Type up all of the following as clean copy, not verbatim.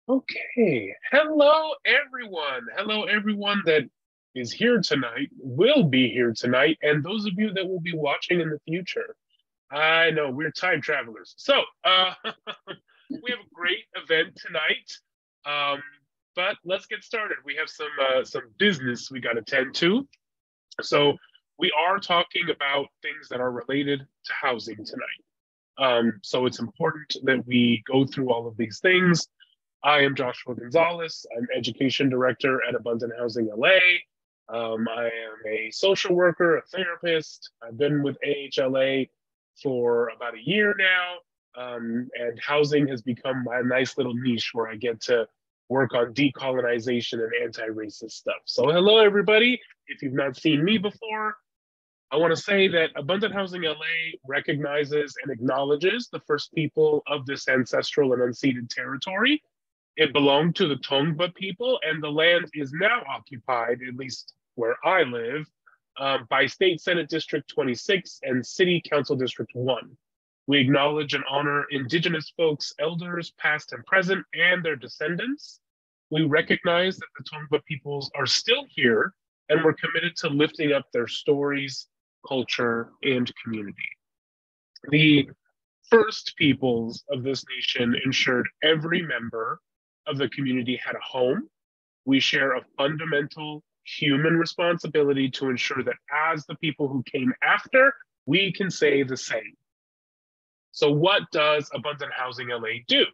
Okay. Hello, everyone. Hello, everyone that is here tonight, will be here tonight, and those of you that will be watching in the future. I know we're time travelers. We have a great event tonight. Um, but let's get started. We have some business we got to tend to. So we are talking about things that are related to housing tonight. So it's important that we go through all of these things. I am Joshua Gonzalez. I'm Education Director at Abundant Housing LA. I am a social worker, a therapist. I've been with AHLA for about a year now. And housing has become my nice little niche where I get to work on decolonization and anti racist stuff. So, hello, everybody. If you've not seen me before, I want to say that Abundant Housing LA recognizes and acknowledges the first people of this ancestral and unceded territory. It belonged to the Tongva people, and the land is now occupied, at least where I live, by State Senate District 26 and City Council District 1. We acknowledge and honor Indigenous folks, elders, past and present, and their descendants. We recognize that the Tongva peoples are still here, and we're committed to lifting up their stories, culture, and community. The first peoples of this nation ensured every member of the community had a home. We share a fundamental human responsibility to ensure that as the people who came after, we can say the same. So, what does Abundant Housing LA do?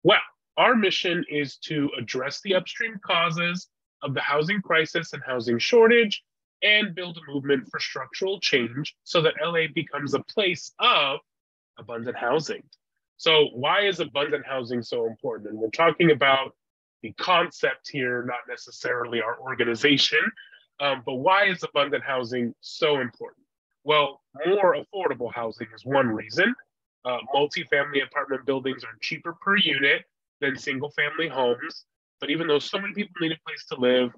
Well, our mission is to address the upstream causes of the housing crisis and housing shortage and build a movement for structural change so that LA becomes a place of abundant housing. So, why is abundant housing so important? And we're talking about the concept here, not necessarily our organization, but why is abundant housing so important? Well, more affordable housing is one reason. Multifamily apartment buildings are cheaper per unit than single family homes. But even though so many people need a place to live,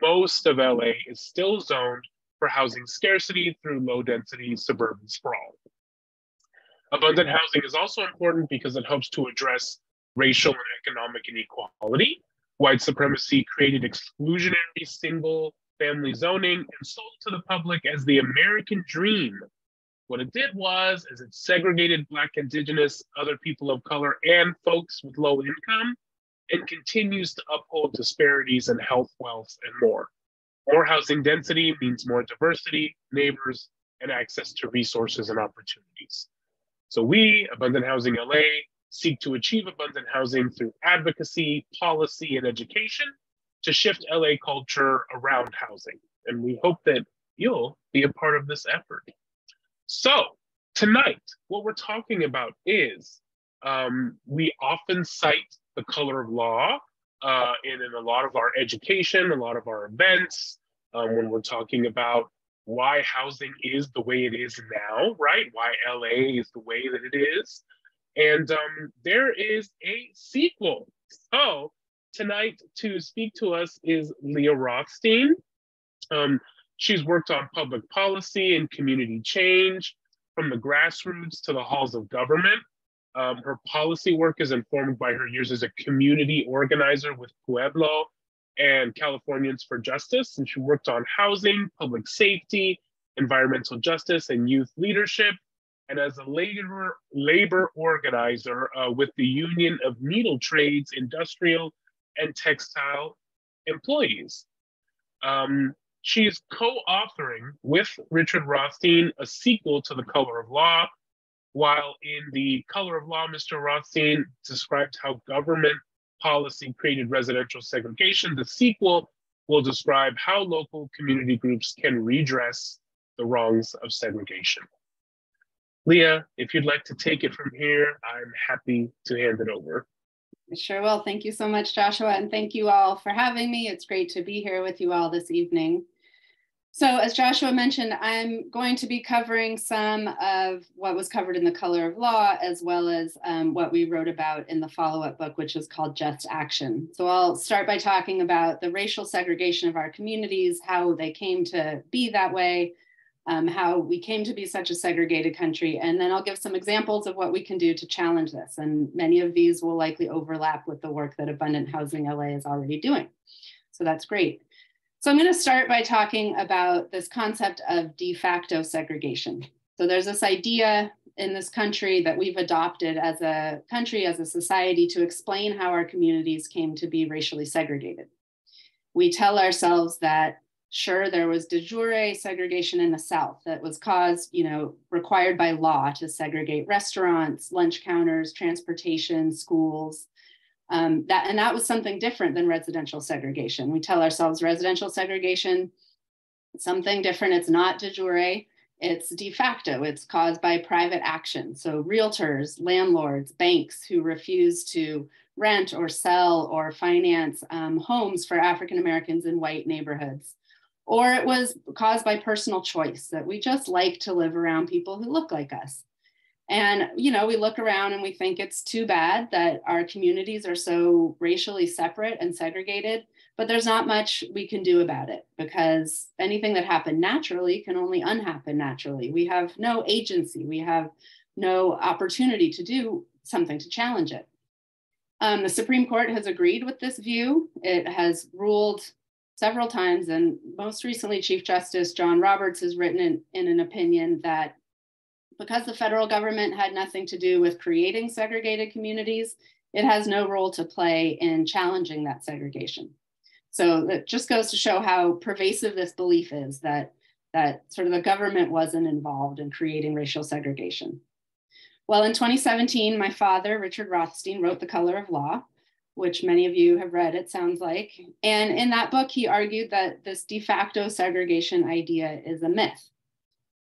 most of LA is still zoned for housing scarcity through low density suburban sprawl. Abundant housing is also important because it helps to address racial and economic inequality. White supremacy created exclusionary single family zoning and sold to the public as the American dream. What it did was is it segregated Black, Indigenous, other people of color, and folks with low income, and continues to uphold disparities in health, wealth, and more. More housing density means more diversity, neighbors, and access to resources and opportunities. So we, Abundant Housing LA, seek to achieve abundant housing through advocacy, policy, and education to shift LA culture around housing. And we hope that you'll be a part of this effort. So tonight, what we're talking about is we often cite the color of law in a lot of our education, a lot of our events, when we're talking about why housing is the way it is now, right? Why LA is the way that it is. And there is a sequel. So tonight to speak to us is Leah Rothstein. She's worked on public policy and community change from the grassroots to the halls of government. Her policy work is informed by her years as a community organizer with Pueblo and Californians for Justice, and she worked on housing, public safety, environmental justice, and youth leadership, and as a labor organizer with the Union of Needle Trades, Industrial, and Textile Employees. She is co-authoring with Richard Rothstein a sequel to The Color of Law. While in The Color of Law, Mr. Rothstein described how government policy created residential segregation. The sequel will describe how local community groups can redress the wrongs of segregation. Leah, if you'd like to take it from here, I'm happy to hand it over. I sure will. Thank you so much, Joshua, and thank you all for having me. It's great to be here with you all this evening. So as Joshua mentioned, I'm going to be covering some of what was covered in The Color of Law, as well as what we wrote about in the follow-up book, which is called Just Action. So I'll start by talking about the racial segregation of our communities, how they came to be that way, how we came to be such a segregated country. And then I'll give some examples of what we can do to challenge this. And many of these will likely overlap with the work that Abundant Housing LA is already doing. So that's great. So I'm going to start by talking about this concept of de facto segregation. So there's this idea in this country that we've adopted as a country, as a society, to explain how our communities came to be racially segregated. We tell ourselves that, sure, there was de jure segregation in the South that was caused, required by law to segregate restaurants, lunch counters, transportation, schools. That was something different than residential segregation. We tell ourselves residential segregation, something different. It's not de jure, it's de facto. It's caused by private action. So realtors, landlords, banks who refuse to rent or sell or finance homes for African Americans in white neighborhoods. Or it was caused by personal choice, that we just like to live around people who look like us. And, we look around and we think it's too bad that our communities are so racially separate and segregated, but there's not much we can do about it, because anything that happened naturally can only unhappen naturally. We have no agency. We have no opportunity to do something to challenge it. The Supreme Court has agreed with this view. It has ruled several times, and most recently, Chief Justice John Roberts has written in an opinion that because the federal government had nothing to do with creating segregated communities, it has no role to play in challenging that segregation. So it just goes to show how pervasive this belief is that sort of the government wasn't involved in creating racial segregation. Well, in 2017, my father, Richard Rothstein, wrote The Color of Law, which many of you have read, it sounds like. And in that book, he argued that this de facto segregation idea is a myth.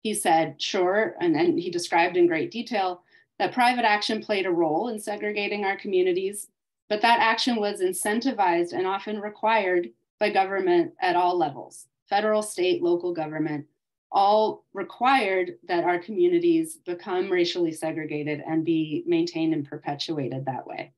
He said, sure, and he described in great detail that private action played a role in segregating our communities, but that action was incentivized and often required by government at all levels, federal, state, local government, all required that our communities become racially segregated and be maintained and perpetuated that way.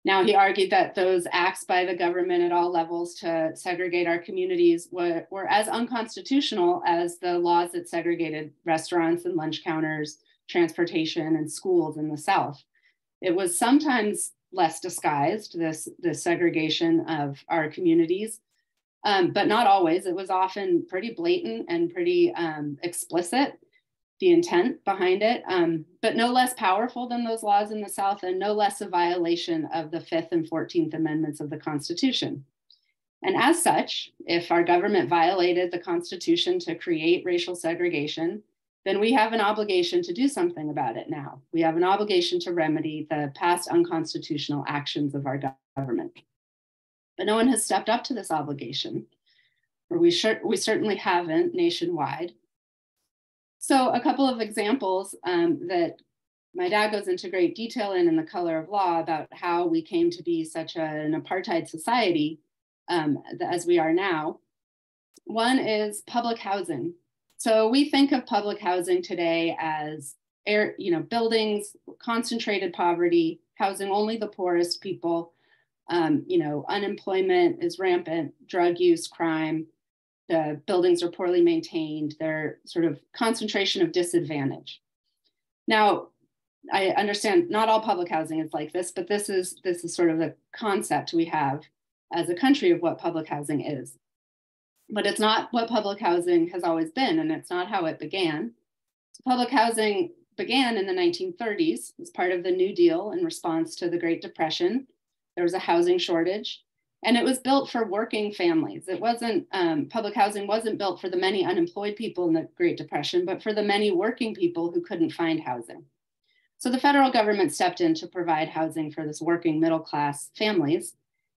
Now, he argued that those acts by the government at all levels to segregate our communities were as unconstitutional as the laws that segregated restaurants and lunch counters, transportation, and schools in the South. It was sometimes less disguised, this segregation of our communities, but not always. It was often pretty blatant and pretty explicit, the intent behind it, but no less powerful than those laws in the South, and no less a violation of the 5th and 14th Amendments of the Constitution. And as such, if our government violated the Constitution to create racial segregation, then we have an obligation to do something about it now. We have an obligation to remedy the past unconstitutional actions of our government. But no one has stepped up to this obligation, or we certainly haven't nationwide. So a couple of examples that my dad goes into great detail in The Color of Law about how we came to be such an apartheid society as we are now. One is public housing. So we think of public housing today as buildings, concentrated poverty, housing only the poorest people. Unemployment is rampant, drug use, crime. The buildings are poorly maintained. They're sort of concentration of disadvantage. Now, I understand not all public housing is like this, but this is sort of the concept we have as a country of what public housing is. But it's not what public housing has always been, and it's not how it began. So public housing began in the 1930s as part of the New Deal in response to the Great Depression. There was a housing shortage. And it was built for working families. It wasn't, public housing wasn't built for the many unemployed people in the Great Depression, but for the many working people who couldn't find housing. So the federal government stepped in to provide housing for this working middle class families.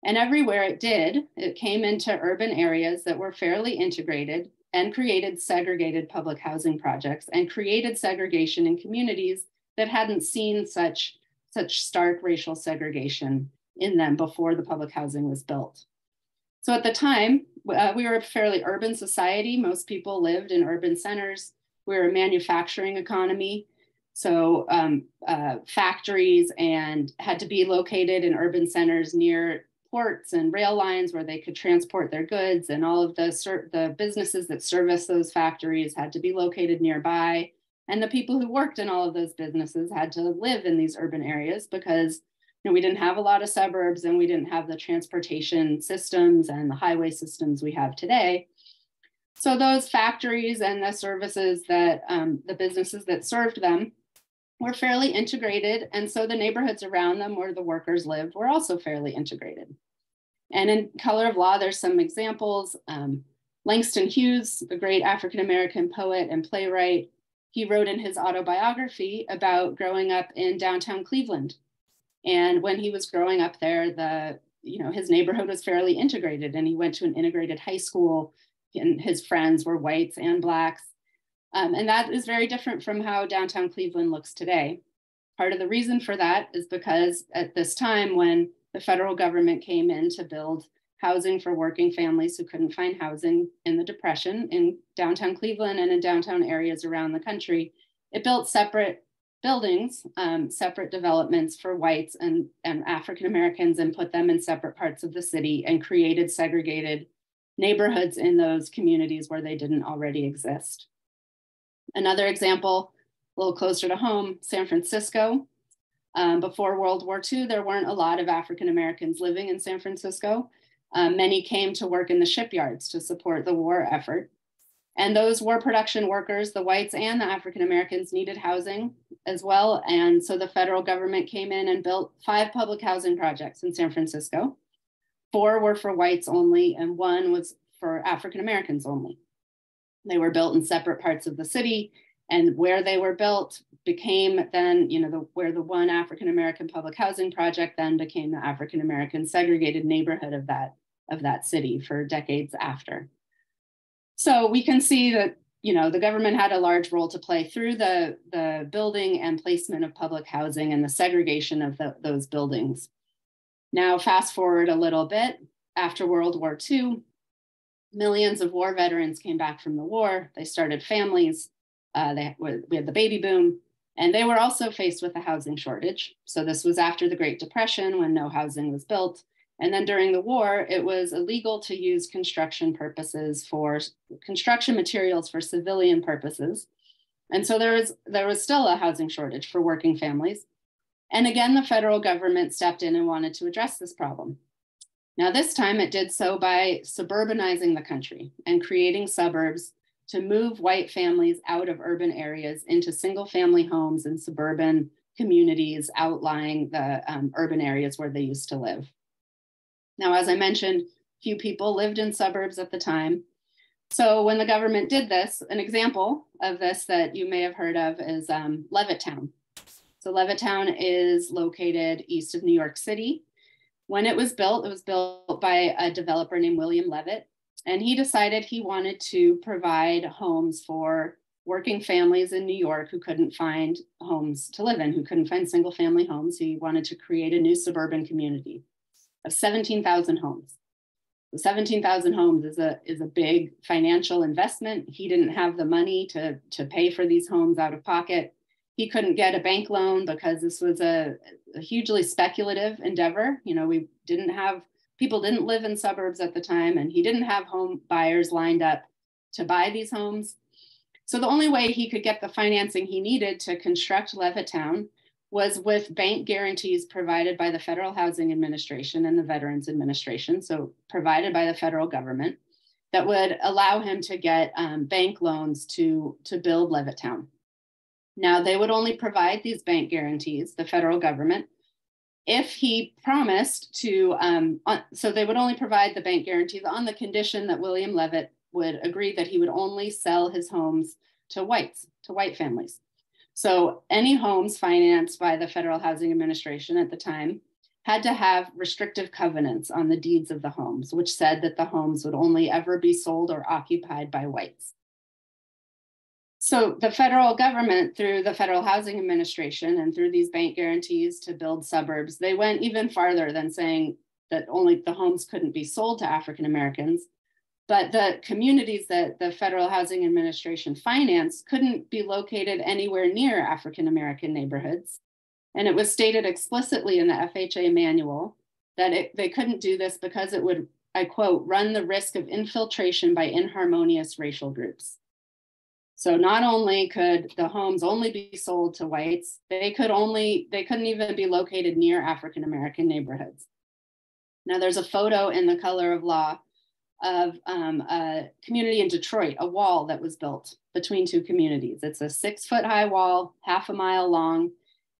And everywhere it did, it came into urban areas that were fairly integrated and created segregated public housing projects and created segregation in communities that hadn't seen such stark racial segregation in them before the public housing was built. So at the time, we were a fairly urban society. Most people lived in urban centers. We were a manufacturing economy. So factories and had to be located in urban centers near ports and rail lines where they could transport their goods, and all of the businesses that service those factories had to be located nearby. And the people who worked in all of those businesses had to live in these urban areas because we didn't have a lot of suburbs and we didn't have the transportation systems and the highway systems we have today. So those factories and the services that the businesses that served them were fairly integrated. And so the neighborhoods around them where the workers lived were also fairly integrated. And in Color of Law, there's some examples. Langston Hughes, the great African-American poet and playwright, he wrote in his autobiography about growing up in downtown Cleveland. And when he was growing up there, his neighborhood was fairly integrated, and he went to an integrated high school, and his friends were whites and Blacks. And that is very different from how downtown Cleveland looks today. Part of the reason for that is because at this time when the federal government came in to build housing for working families who couldn't find housing in the Depression in downtown Cleveland and in downtown areas around the country, it built separate buildings, separate developments for whites and African Americans, and put them in separate parts of the city and created segregated neighborhoods in those communities where they didn't already exist. Another example, a little closer to home, San Francisco. Before World War II, there weren't a lot of African Americans living in San Francisco. Many came to work in the shipyards to support the war effort. And those war production workers, the whites and the African Americans, needed housing as well. And so the federal government came in and built 5 public housing projects in San Francisco. 4 were for whites only, and 1 was for African Americans only. They were built in separate parts of the city, and where they were built became then, where the one African American public housing project then became the African American segregated neighborhood of that city for decades after. So we can see that, the government had a large role to play through the building and placement of public housing and the segregation of those buildings. Now, fast forward a little bit, after World War II, millions of war veterans came back from the war. They started families. We had the baby boom, and they were also faced with a housing shortage. So this was after the Great Depression when no housing was built. And then during the war, it was illegal to use construction materials for civilian purposes. And so there was still a housing shortage for working families. And again, the federal government stepped in and wanted to address this problem. Now, this time it did so by suburbanizing the country and creating suburbs to move white families out of urban areas into single-family homes in suburban communities outlying the urban areas where they used to live. Now, as I mentioned, few people lived in suburbs at the time. So when the government did this, an example of this that you may have heard of is Levittown. So Levittown is located east of New York City. When it was built by a developer named William Levitt, and he decided he wanted to provide homes for working families in New York who couldn't find homes to live in, who couldn't find single family homes. He wanted to create a new suburban community of 17,000 homes. So 17,000 homes is a big financial investment. He didn't have the money to pay for these homes out of pocket. He couldn't get a bank loan because this was a hugely speculative endeavor. People didn't live in suburbs at the time, and he didn't have home buyers lined up to buy these homes. So the only way he could get the financing he needed to construct Levittown was with bank guarantees provided by the Federal Housing Administration and the Veterans Administration, so provided by the federal government, that would allow him to get bank loans to build Levittown. Now, they would only provide these bank guarantees, the federal government, if he promised to, so they would only provide the bank guarantees on the condition that William Levitt would agree that he would only sell his homes to white families. So any homes financed by the Federal Housing Administration at the time had to have restrictive covenants on the deeds of the homes, which said that the homes would only ever be sold or occupied by whites. So the federal government, through the Federal Housing Administration and through these bank guarantees to build suburbs, they went even farther than saying that only the homes couldn't be sold to African Americans, but the communities that the Federal Housing Administration financed couldn't be located anywhere near African American neighborhoods. And it was stated explicitly in the FHA manual that they couldn't do this because it would, I quote, run the risk of infiltration by inharmonious racial groups. So not only could the homes only be sold to whites, they couldn't even be located near African-American neighborhoods. Now there's a photo in The Color of Law of a community in Detroit, a wall that was built between two communities. It's a 6-foot high wall, half a mile long.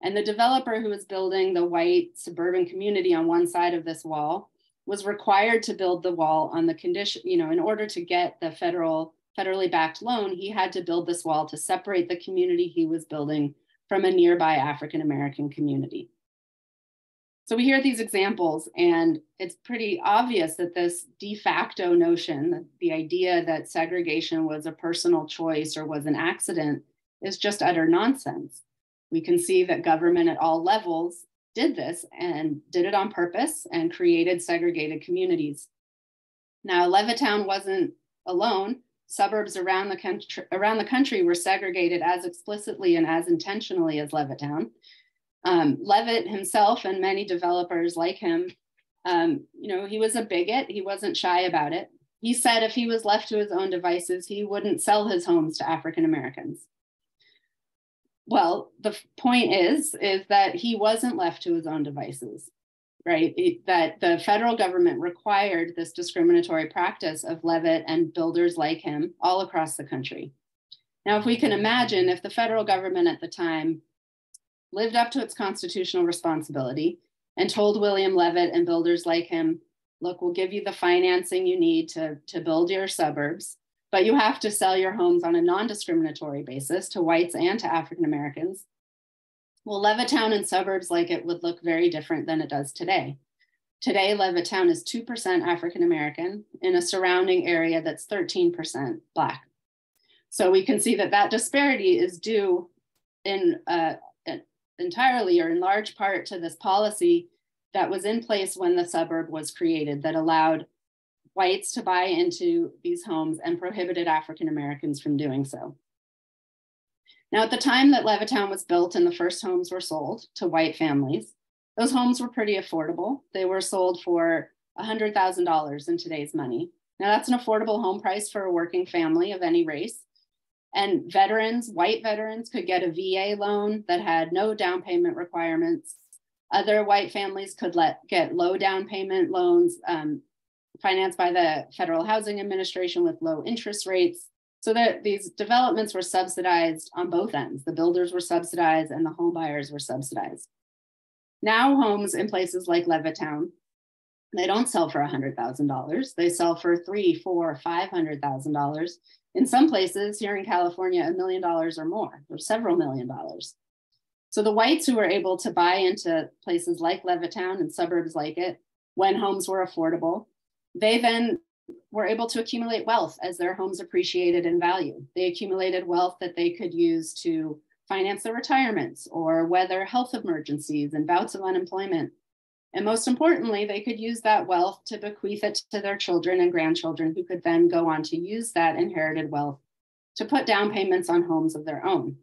And the developer who was building the white suburban community on one side of this wall was required to build the wall on the condition, in order to get the federally backed loan, he had to build this wall to separate the community he was building from a nearby African-American community. So we hear these examples, and it's pretty obvious that this de facto notion, the idea that segregation was a personal choice or was an accident, is just utter nonsense. We can see that government at all levels did this and did it on purpose and created segregated communities. Now, Levittown wasn't alone. Suburbs around the country were segregated as explicitly and as intentionally as Levittown. Levitt himself and many developers like him, he was a bigot. He wasn't shy about it. He said if he was left to his own devices, he wouldn't sell his homes to African Americans. Well, the point is that he wasn't left to his own devices, right? That the federal government required this discriminatory practice of Levitt and builders like him all across the country. Now, if we can imagine if the federal government at the time lived up to its constitutional responsibility and told William Levitt and builders like him, look, we'll give you the financing you need to build your suburbs, but you have to sell your homes on a non-discriminatory basis to whites and to African Americans. Well, Levittown and suburbs like it would look very different than it does today. Today, Levittown is 2% African American in a surrounding area that's 13% Black. So we can see that disparity is due entirely or in large part to this policy that was in place when the suburb was created that allowed whites to buy into these homes and prohibited African Americans from doing so. Now, at the time that Levittown was built and the first homes were sold to white families, those homes were pretty affordable. They were sold for $100,000 in today's money. Now, that's an affordable home price for a working family of any race. And veterans, white veterans, could get a VA loan that had no down payment requirements. Other white families could get low down payment loans financed by the Federal Housing Administration with low interest rates. So that these developments were subsidized on both ends. The builders were subsidized and the home buyers were subsidized. Now homes in places like Levittown, they don't sell for $100,000. They sell for $300,000, $400,000, $500,000. In some places here in California, $1 million or more, or several $1 million. So the whites who were able to buy into places like Levittown and suburbs like it, when homes were affordable, they then were able to accumulate wealth as their homes appreciated in value. They accumulated wealth that they could use to finance their retirements or weather health emergencies and bouts of unemployment. And most importantly, they could use that wealth to bequeath it to their children and grandchildren who could then go on to use that inherited wealth to put down payments on homes of their own.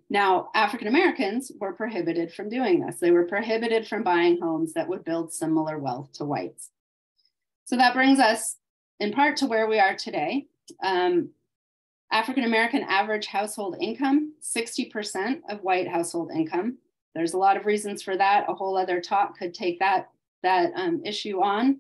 Now, African Americans were prohibited from doing this. They were prohibited from buying homes that would build similar wealth to whites. So that brings us in part to where we are today. African American average household income, 60% of white household income. There's a lot of reasons for that. A whole other talk could take that issue on.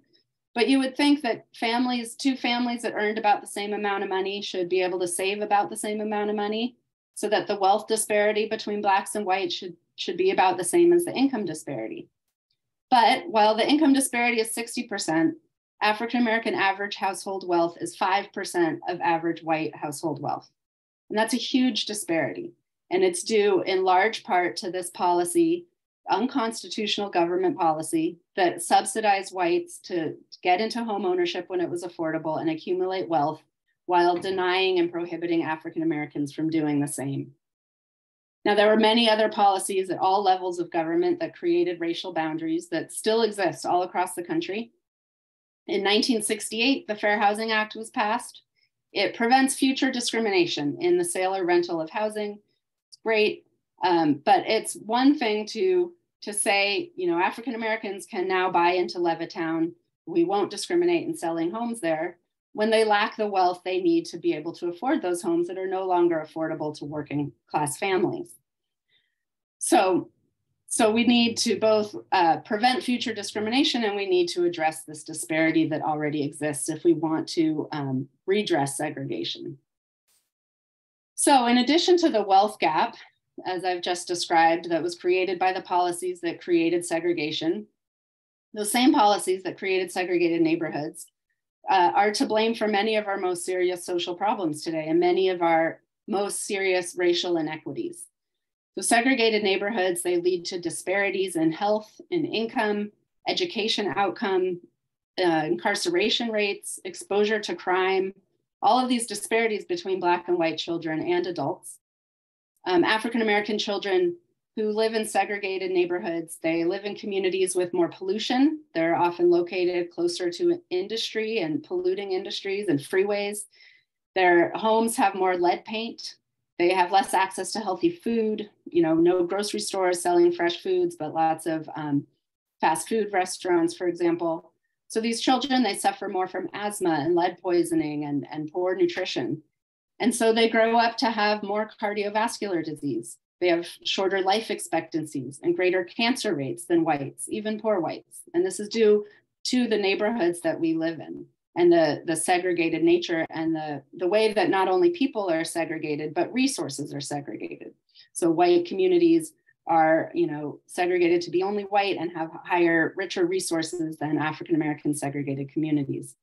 But you would think that two families that earned about the same amount of money should be able to save about the same amount of money so that the wealth disparity between Blacks and whites should be about the same as the income disparity. But while the income disparity is 60%, African American average household wealth is 5% of average white household wealth. And that's a huge disparity. And it's due in large part to this policy, unconstitutional government policy that subsidized whites to get into home ownership when it was affordable and accumulate wealth while denying and prohibiting African Americans from doing the same. Now, there were many other policies at all levels of government that created racial boundaries that still exist all across the country. In 1968, the Fair Housing Act was passed. It prevents future discrimination in the sale or rental of housing. It's great, but it's one thing to to say, you know, African Americans can now buy into Levittown. We won't discriminate in selling homes there when they lack the wealth they need to be able to afford those homes that are no longer affordable to working class families. So we need to both prevent future discrimination, and we need to address this disparity that already exists if we want to redress segregation. So in addition to the wealth gap, as I've just described, that was created by the policies that created segregation, those same policies that created segregated neighborhoods are to blame for many of our most serious social problems today and many of our most serious racial inequities. So segregated neighborhoods, they lead to disparities in health, in income, education outcome, incarceration rates, exposure to crime, all of these disparities between Black and white children and adults. African-American children who live in segregated neighborhoods, they live in communities with more pollution. They're often located closer to industry and polluting industries and freeways. Their homes have more lead paint. They have less access to healthy food, you know, no grocery stores selling fresh foods, but lots of fast food restaurants, for example. So these children, they suffer more from asthma and lead poisoning and poor nutrition. And so they grow up to have more cardiovascular disease. They have shorter life expectancies and greater cancer rates than whites, even poor whites. And this is due to the neighborhoods that we live in and the segregated nature and the way that not only people are segregated, but resources are segregated. So white communities are, you know, segregated to be only white and have higher, richer resources than African-American segregated communities.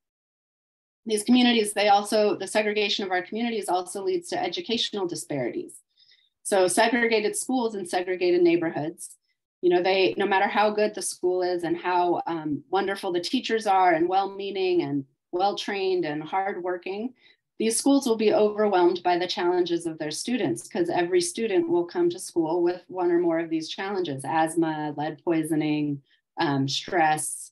These communities, the segregation of our communities also leads to educational disparities. So segregated schools and segregated neighborhoods, you know, no matter how good the school is and how wonderful the teachers are and well-meaning and well-trained and hardworking, these schools will be overwhelmed by the challenges of their students because every student will come to school with one or more of these challenges: asthma, lead poisoning, stress,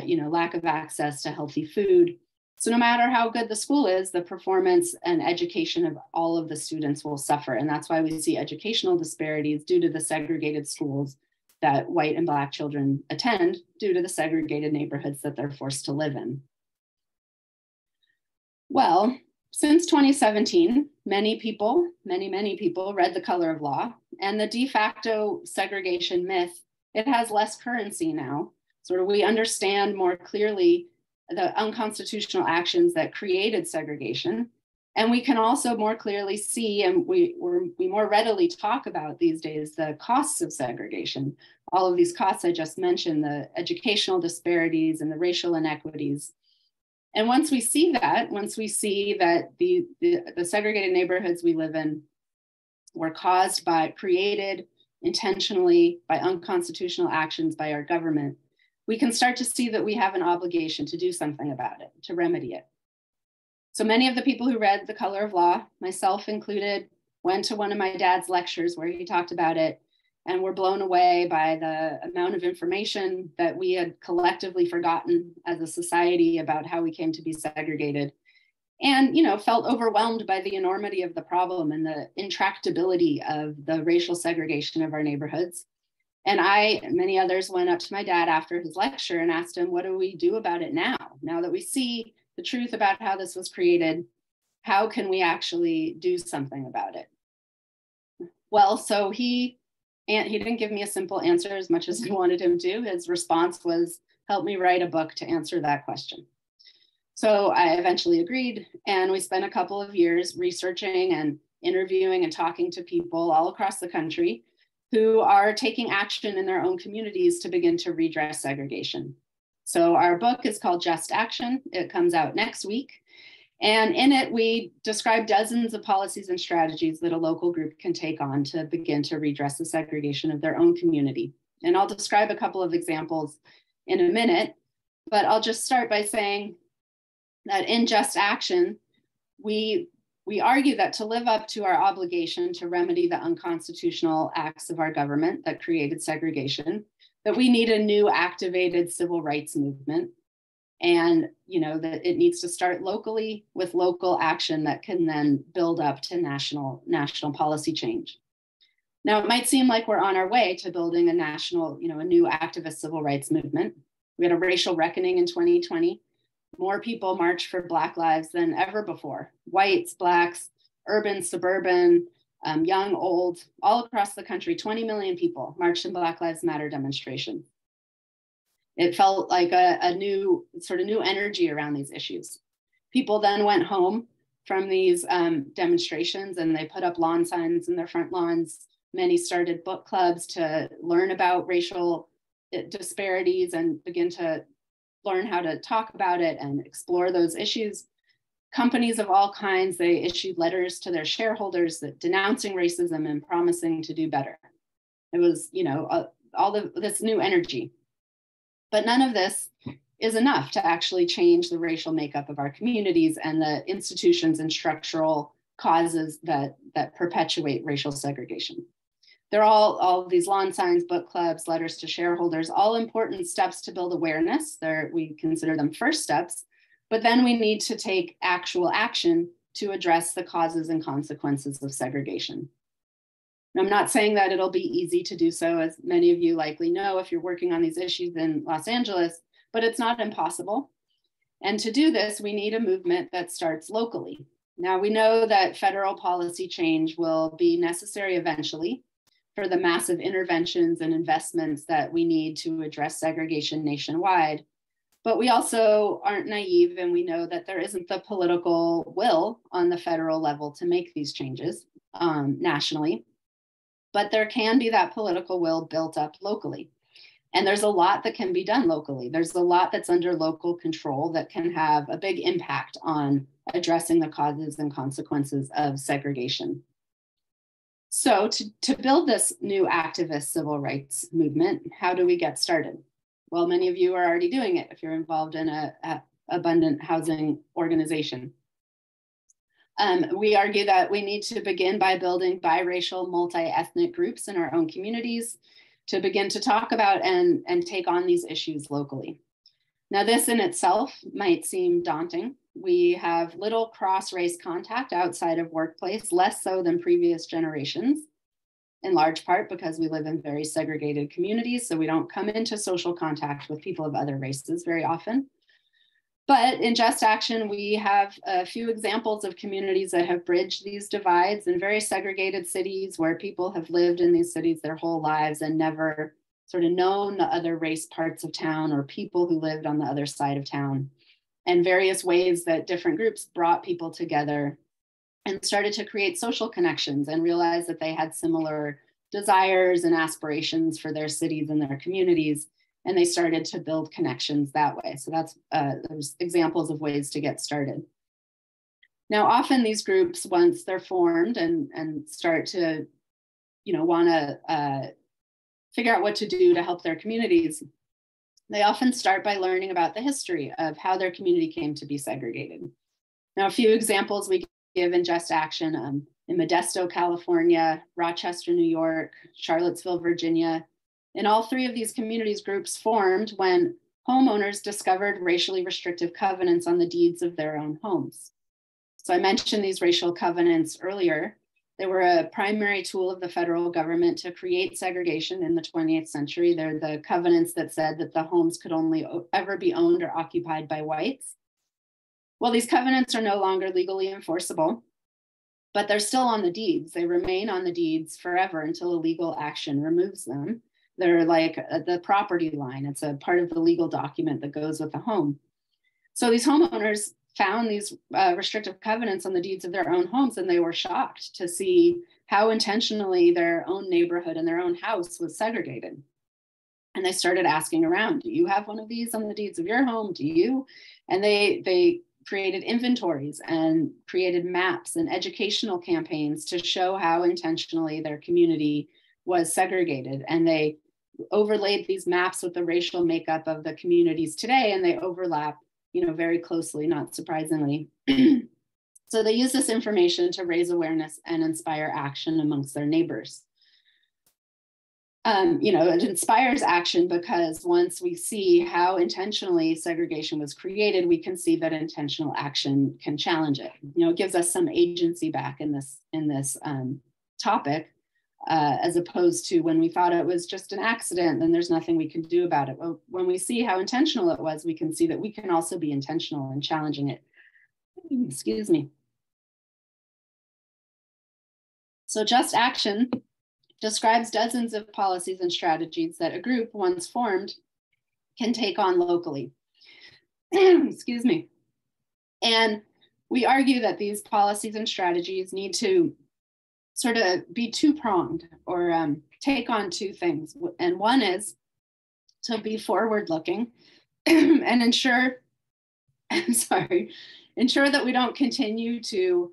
you know, lack of access to healthy food. So no matter how good the school is, the performance and education of all of the students will suffer. And that's why we see educational disparities due to the segregated schools that white and Black children attend due to the segregated neighborhoods that they're forced to live in. Well, since 2017, many people read The Color of Law, and the de facto segregation myth, it has less currency now. Sort of we understand more clearly the unconstitutional actions that created segregation. And we can also more clearly see, and we more readily talk about these days, the costs of segregation. All of these costs I just mentioned, the educational disparities and the racial inequities. And once we see that the segregated neighborhoods we live in were created intentionally by unconstitutional actions by our government, we can start to see that we have an obligation to do something about it, to remedy it. So many of the people who read The Color of Law, myself included, went to one of my dad's lectures where he talked about it and were blown away by the amount of information that we had collectively forgotten as a society about how we came to be segregated, and, you know, felt overwhelmed by the enormity of the problem and the intractability of the racial segregation of our neighborhoods. And I and many others went up to my dad after his lecture and asked him, what do we do about it now? Now that we see the truth about how this was created, how can we actually do something about it? Well, so he didn't give me a simple answer as much as I wanted him to. His response was, help me write a book to answer that question. So I eventually agreed, and we spent a couple of years researching and interviewing and talking to people all across the country who are taking action in their own communities to begin to redress segregation. So our book is called Just Action. It comes out next week. And in it, we describe dozens of policies and strategies that a local group can take on to begin to redress the segregation of their own community. And I'll describe a couple of examples in a minute, but I'll just start by saying that in Just Action, we argue that to live up to our obligation to remedy the unconstitutional acts of our government that created segregation, that we need a new activated civil rights movement. And, you know, that it needs to start locally with local action that can then build up to national policy change. Now, it might seem like we're on our way to building a national, a new activist civil rights movement. We had a racial reckoning in 2020. More people marched for Black lives than ever before. Whites, Blacks, urban, suburban, young, old, all across the country, 20 million people marched in Black Lives Matter demonstration. It felt like a new energy around these issues. People then went home from these demonstrations and they put up lawn signs in their front lawns. Many started book clubs to learn about racial disparities and begin to learn how to talk about it and explore those issues. Companies of all kinds, they issued letters to their shareholders that denouncing racism and promising to do better. It was, this new energy. But none of this is enough to actually change the racial makeup of our communities and the institutions and structural causes that perpetuate racial segregation. They're all these lawn signs, book clubs, letters to shareholders, all important steps to build awareness. We consider them first steps, but then we need to take actual action to address the causes and consequences of segregation. I'm not saying that it'll be easy to do so, as many of you likely know if you're working on these issues in Los Angeles, but it's not impossible. And to do this, we need a movement that starts locally. Now, we know that federal policy change will be necessary eventually for the massive interventions and investments that we need to address segregation nationwide. But we also aren't naive, and we know that there isn't the political will on the federal level to make these changes nationally. But there can be that political will built up locally. And there's a lot that can be done locally. There's a lot that's under local control that can have a big impact on addressing the causes and consequences of segregation. So to build this new activist civil rights movement, how do we get started? Well, many of you are already doing it if you're involved in an abundant housing organization. We argue that we need to begin by building biracial, multi-ethnic groups in our own communities to begin to talk about and take on these issues locally. Now, this in itself might seem daunting. We have little cross-race contact outside of workplace, less so than previous generations, in large part because we live in very segregated communities, so we don't come into social contact with people of other races very often. But in Just Action, we have a few examples of communities that have bridged these divides in very segregated cities where people have lived in these cities their whole lives and never sort of known the other race parts of town or people who lived on the other side of town, and various ways that different groups brought people together and started to create social connections and realized that they had similar desires and aspirations for their cities and their communities. And they started to build connections that way. So there's examples of ways to get started. Now, often these groups, once they're formed and start to, want to figure out what to do to help their communities, they often start by learning about the history of how their community came to be segregated. Now, a few examples we give in Just Action in Modesto, California, Rochester, New York, Charlottesville, Virginia. And all three of these communities groups formed when homeowners discovered racially restrictive covenants on the deeds of their own homes. So I mentioned these racial covenants earlier. They were a primary tool of the federal government to create segregation in the 20th century. They're the covenants that said that the homes could only ever be owned or occupied by whites. Well, these covenants are no longer legally enforceable, but they're still on the deeds. They remain on the deeds forever until a legal action removes them. They're like the property line. It's a part of the legal document that goes with the home. So these homeowners found these restrictive covenants on the deeds of their own homes, and they were shocked to see how intentionally their own neighborhood and their own house was segregated. And they started asking around, do you have one of these on the deeds of your home? Do you? And they created inventories and created maps and educational campaigns to show how intentionally their community was segregated. And they overlaid these maps with the racial makeup of the communities today, and they overlap, very closely, not surprisingly. So they use this information to raise awareness and inspire action amongst their neighbors. It inspires action because once we see how intentionally segregation was created, we can see that intentional action can challenge it. It gives us some agency back in this topic. as opposed to when we thought it was just an accident, then there's nothing we can do about it. Well, when we see how intentional it was, we can see that we can also be intentional in challenging it. Excuse me. So Just Action describes dozens of policies and strategies that a group, once formed, can take on locally. Excuse me. And we argue that these policies and strategies need to sort of be two-pronged, or take on two things. And one is to be forward-looking and ensure that we don't continue to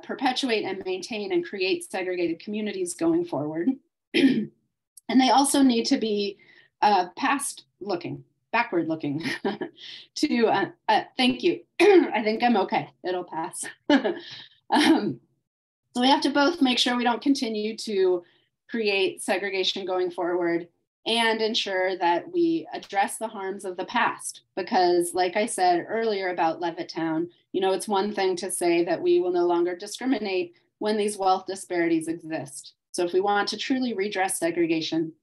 perpetuate and maintain and create segregated communities going forward. And they also need to be backward-looking to, thank you. I think I'm okay, it'll pass. So we have to both make sure we don't continue to create segregation going forward and ensure that we address the harms of the past. Because like I said earlier about Levittown, it's one thing to say that we will no longer discriminate when these wealth disparities exist. So if we want to truly redress segregation,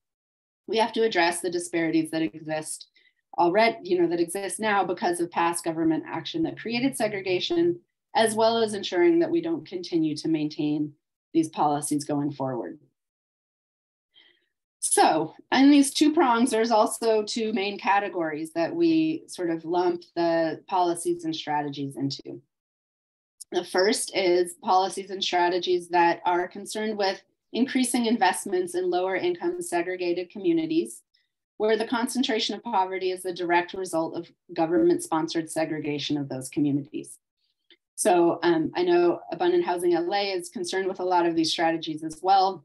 we have to address the disparities that exist already, that exist now because of past government action that created segregation, as well as ensuring that we don't continue to maintain these policies going forward. So in these two prongs, there's also two main categories that we sort of lump the policies and strategies into. The first is policies and strategies that are concerned with increasing investments in lower income segregated communities, where the concentration of poverty is a direct result of government-sponsored segregation of those communities. So I know Abundant Housing LA is concerned with a lot of these strategies as well.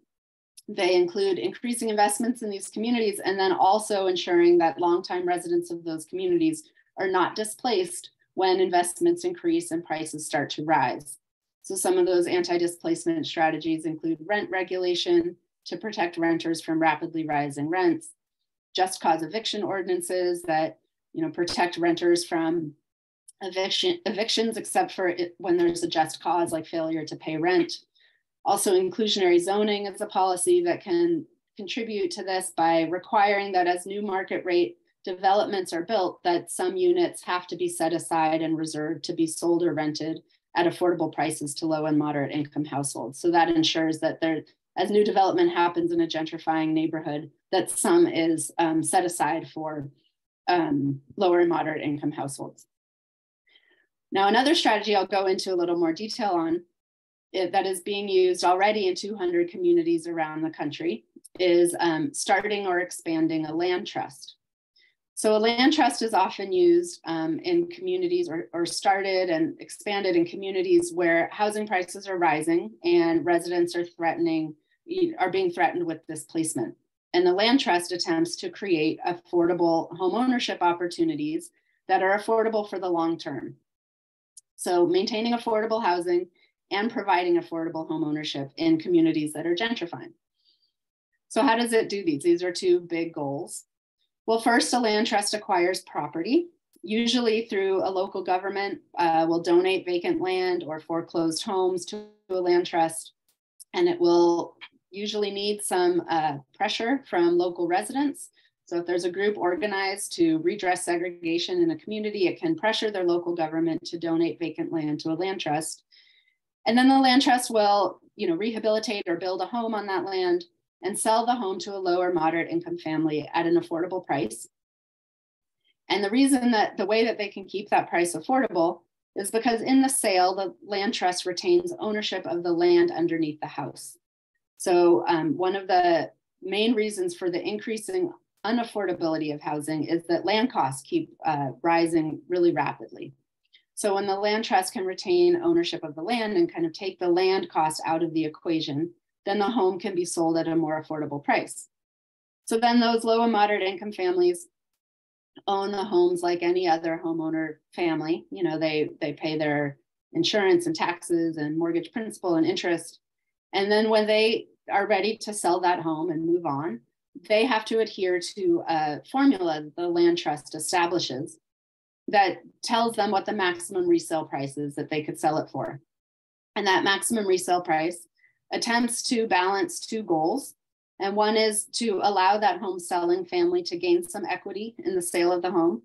They include increasing investments in these communities and then also ensuring that longtime residents of those communities are not displaced when investments increase and prices start to rise. So some of those anti-displacement strategies include rent regulation to protect renters from rapidly rising rents, just cause eviction ordinances that protect renters from evictions, except for when there's a just cause like failure to pay rent. Also, inclusionary zoning is a policy that can contribute to this by requiring that as new market rate developments are built, that some units have to be set aside and reserved to be sold or rented at affordable prices to low and moderate income households. So that ensures that as new development happens in a gentrifying neighborhood, that some is set aside for lower and moderate income households. Now, another strategy I'll go into a little more detail on that is being used already in 200 communities around the country is starting or expanding a land trust. So a land trust is often used in communities or started and expanded in communities where housing prices are rising and residents are being threatened with displacement. And the land trust attempts to create affordable homeownership opportunities that are affordable for the long term. So maintaining affordable housing and providing affordable homeownership in communities that are gentrifying. So how does it do these? These are two big goals. Well, first, a land trust acquires property, usually through a local government will donate vacant land or foreclosed homes to a land trust, and it will usually need some pressure from local residents. So if there's a group organized to redress segregation in a community, it can pressure their local government to donate vacant land to a land trust. And then the land trust will, rehabilitate or build a home on that land and sell the home to a lower moderate income family at an affordable price. And the reason that the way that they can keep that price affordable is because in the sale, the land trust retains ownership of the land underneath the house. So one of the main reasons for the increasing unaffordability of housing is that land costs keep rising really rapidly. So when the land trust can retain ownership of the land and kind of take the land cost out of the equation, then the home can be sold at a more affordable price. So then those low and moderate income families own the homes like any other homeowner family. They pay their insurance and taxes and mortgage principal and interest. And then when they are ready to sell that home and move on, they have to adhere to a formula that the land trust establishes that tells them what the maximum resale price is that they could sell it for. And that maximum resale price attempts to balance two goals. And one is to allow that home selling family to gain some equity in the sale of the home,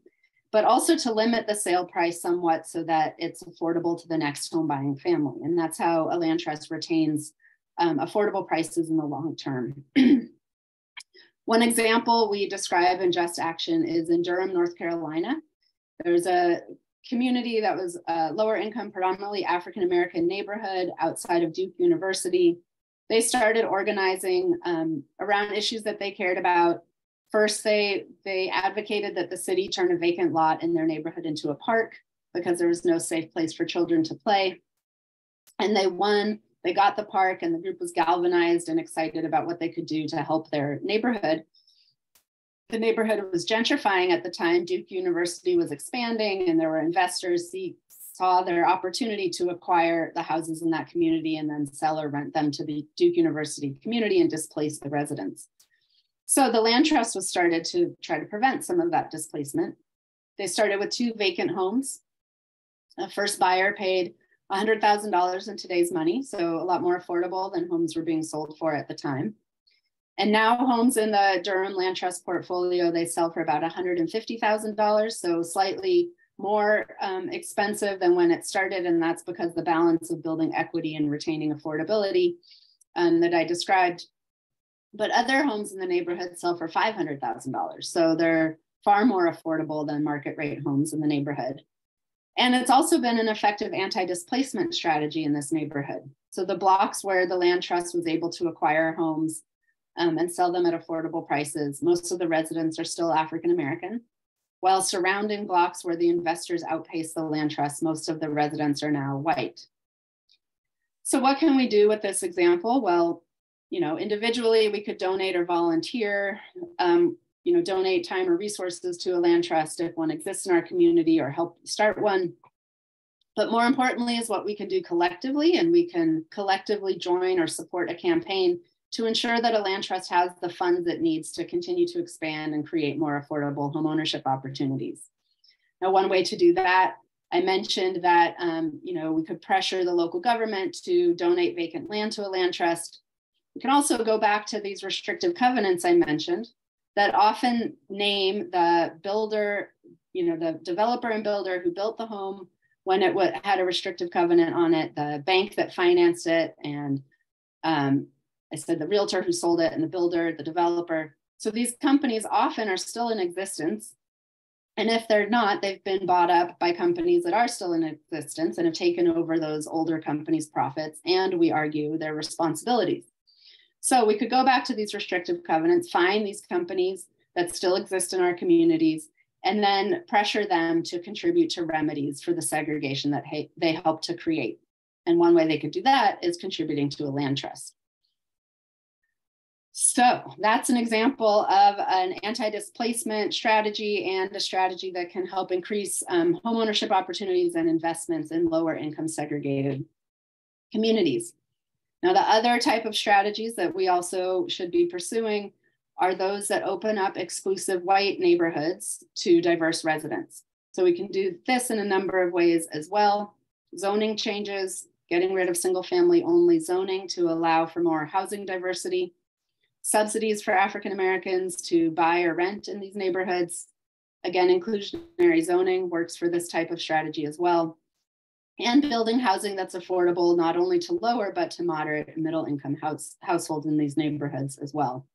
but also to limit the sale price somewhat so that it's affordable to the next home buying family. And that's how a land trust retains affordable prices in the long term. One example we describe in Just Action is in Durham, North Carolina. There's a community that was a lower income, predominantly African-American neighborhood outside of Duke University. They started organizing around issues that they cared about. First, they advocated that the city turn a vacant lot in their neighborhood into a park because there was no safe place for children to play. And they won. They got the park, and the group was galvanized and excited about what they could do to help their neighborhood. The neighborhood was gentrifying at the time. Duke University was expanding, and there were investors saw their opportunity to acquire the houses in that community and then sell or rent them to the Duke University community and displace the residents. So the land trust was started to try to prevent some of that displacement. They started with 2 vacant homes. The first buyer paid $100,000 in today's money, so a lot more affordable than homes were being sold for at the time. And now homes in the Durham Land Trust portfolio, they sell for about $150,000, so slightly more expensive than when it started, and that's because the balance of building equity and retaining affordability that I described. But other homes in the neighborhood sell for $500,000, so they're far more affordable than market rate homes in the neighborhood. And it's also been an effective anti-displacement strategy in this neighborhood. So the blocks where the land trust was able to acquire homes and sell them at affordable prices, most of the residents are still African-American, while surrounding blocks where the investors outpaced the land trust, most of the residents are now white. So what can we do with this example? Well, individually, we could donate or volunteer, donate time or resources to a land trust if one exists in our community or help start one. But more importantly is what we can do collectively, and we can collectively join or support a campaign to ensure that a land trust has the funds it needs to continue to expand and create more affordable homeownership opportunities. Now, one way to do that, I mentioned that we could pressure the local government to donate vacant land to a land trust. We can also go back to these restrictive covenants I mentioned that often name the builder, the developer and builder who built the home when it had a restrictive covenant on it, the bank that financed it, and I said the realtor who sold it, and the builder, the developer. So these companies often are still in existence. And if they're not, they've been bought up by companies that are still in existence and have taken over those older companies' profits, and we argue their responsibilities. So we could go back to these restrictive covenants, find these companies that still exist in our communities, and then pressure them to contribute to remedies for the segregation that they help to create. And one way they could do that is contributing to a land trust. So that's an example of an anti-displacement strategy and a strategy that can help increase homeownership opportunities and investments in lower income segregated communities. Now, the other type of strategies that we also should be pursuing are those that open up exclusive white neighborhoods to diverse residents. So we can do this in a number of ways as well. Zoning changes, getting rid of single family only zoning to allow for more housing diversity, subsidies for African Americans to buy or rent in these neighborhoods. Again, inclusionary zoning works for this type of strategy as well. And building housing that's affordable not only to lower, but to moderate and middle income households in these neighborhoods as well.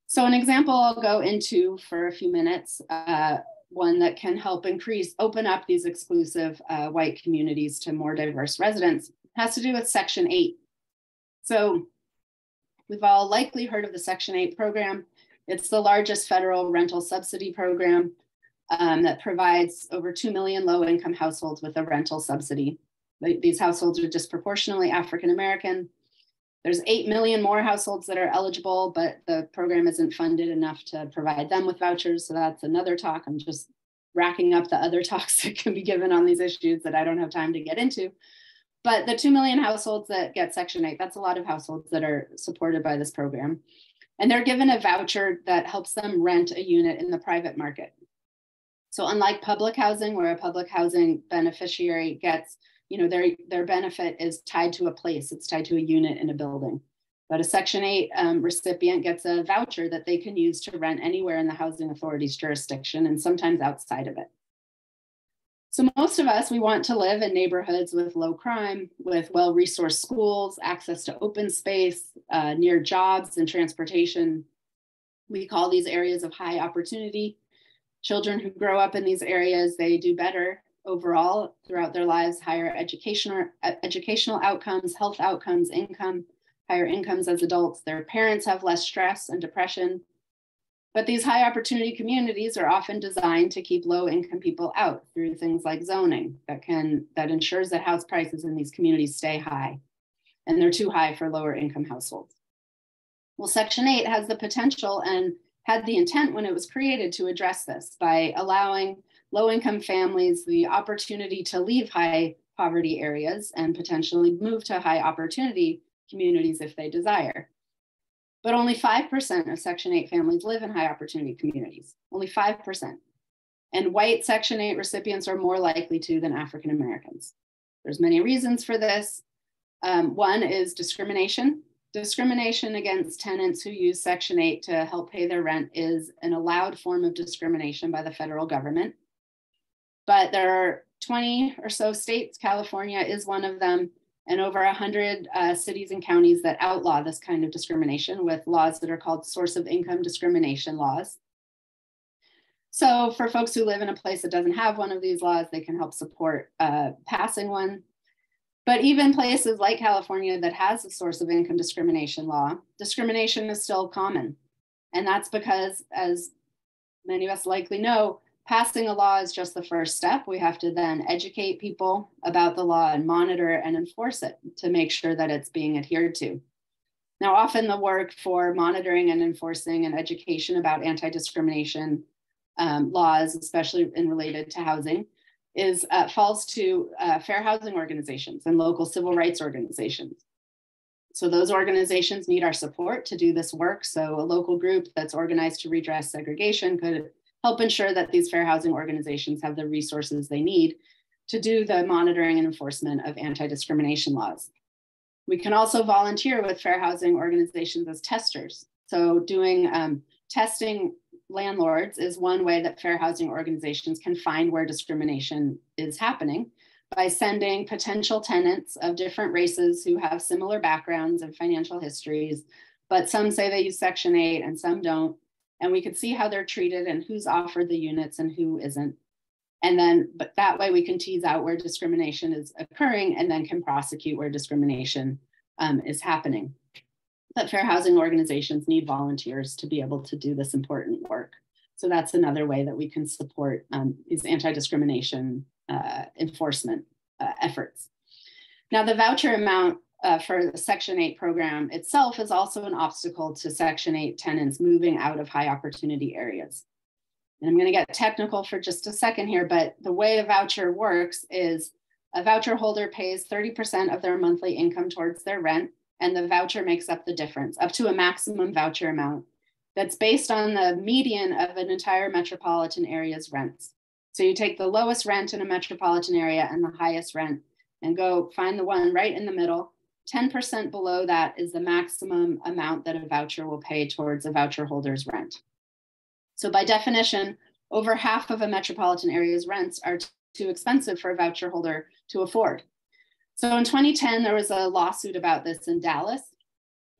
So an example I'll go into for a few minutes, one that can help open up these exclusive white communities to more diverse residents, has to do with Section 8. So we've all likely heard of the Section 8 program. It's the largest federal rental subsidy program that provides over 2 million low-income households with a rental subsidy. These households are disproportionately African-American. There's 8 million more households that are eligible, but the program isn't funded enough to provide them with vouchers. So that's another talk. I'm just racking up the other talks that can be given on these issues that I don't have time to get into. But the 2 million households that get Section 8, that's a lot of households that are supported by this program. And they're given a voucher that helps them rent a unit in the private market. So unlike public housing, where a public housing beneficiary gets their benefit is tied to a place, it's tied to a unit in a building. But a Section 8 recipient gets a voucher that they can use to rent anywhere in the housing authority's jurisdiction and sometimes outside of it. So most of us, we want to live in neighborhoods with low crime, with well-resourced schools, access to open space, near jobs and transportation. We call these areas of high opportunity. Children who grow up in these areas, they do better overall throughout their lives, higher educational outcomes, health outcomes, income, higher incomes as adults. Their parents have less stress and depression. But these high opportunity communities are often designed to keep low income people out through things like zoning that ensures that house prices in these communities stay high, and they're too high for lower income households. Well, Section 8 has the potential and had the intent when it was created to address this by allowing low income families the opportunity to leave high poverty areas and potentially move to high opportunity communities if they desire. But only 5% of Section 8 families live in high opportunity communities, only 5%. And white Section 8 recipients are more likely to than African Americans. There's many reasons for this. One is discrimination. Discrimination against tenants who use Section 8 to help pay their rent is an allowed form of discrimination by the federal government. But there are 20 or so states, California is one of them, and over 100 cities and counties that outlaw this kind of discrimination with laws that are called source of income discrimination laws. So for folks who live in a place that doesn't have one of these laws, they can help support passing one. But even places like California that has a source of income discrimination law, discrimination is still common. And that's because, as many of us likely know, passing a law is just the first step. We have to then educate people about the law and monitor and enforce it to make sure that it's being adhered to. Now, often the work for monitoring and enforcing and education about anti-discrimination laws, especially in related to housing, falls to fair housing organizations and local civil rights organizations. So those organizations need our support to do this work. So a local group that's organized to redress segregation could help ensure that these fair housing organizations have the resources they need to do the monitoring and enforcement of anti-discrimination laws. We can also volunteer with fair housing organizations as testers. So doing testing landlords is one way that fair housing organizations can find where discrimination is happening by sending potential tenants of different races who have similar backgrounds and financial histories, but some say they use Section 8 and some don't. And we could see how they're treated and who's offered the units and who isn't. And then, but that way we can tease out where discrimination is occurring and then can prosecute where discrimination is happening. But fair housing organizations need volunteers to be able to do this important work. So that's another way that we can support these anti-discrimination enforcement efforts. Now, the voucher amount for the Section 8 program itself is also an obstacle to Section 8 tenants moving out of high opportunity areas. And I'm going to get technical for just a second here, but the way a voucher works is a voucher holder pays 30% of their monthly income towards their rent, and the voucher makes up the difference, up to a maximum voucher amount that's based on the median of an entire metropolitan area's rents. So you take the lowest rent in a metropolitan area and the highest rent and go find the one right in the middle. 10% below that is the maximum amount that a voucher will pay towards a voucher holder's rent. So by definition, over half of a metropolitan area's rents are too expensive for a voucher holder to afford. So in 2010, there was a lawsuit about this in Dallas.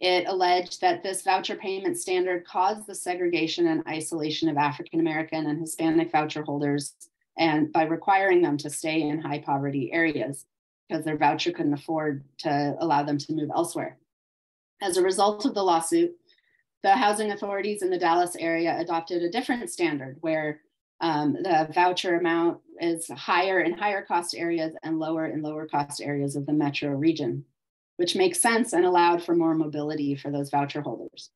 It alleged that this voucher payment standard caused the segregation and isolation of African American and Hispanic voucher holders, and by requiring them to stay in high poverty areas, because their voucher couldn't afford to allow them to move elsewhere. As a result of the lawsuit, the housing authorities in the Dallas area adopted a different standard where the voucher amount is higher in higher cost areas and lower in lower cost areas of the metro region, which makes sense and allowed for more mobility for those voucher holders.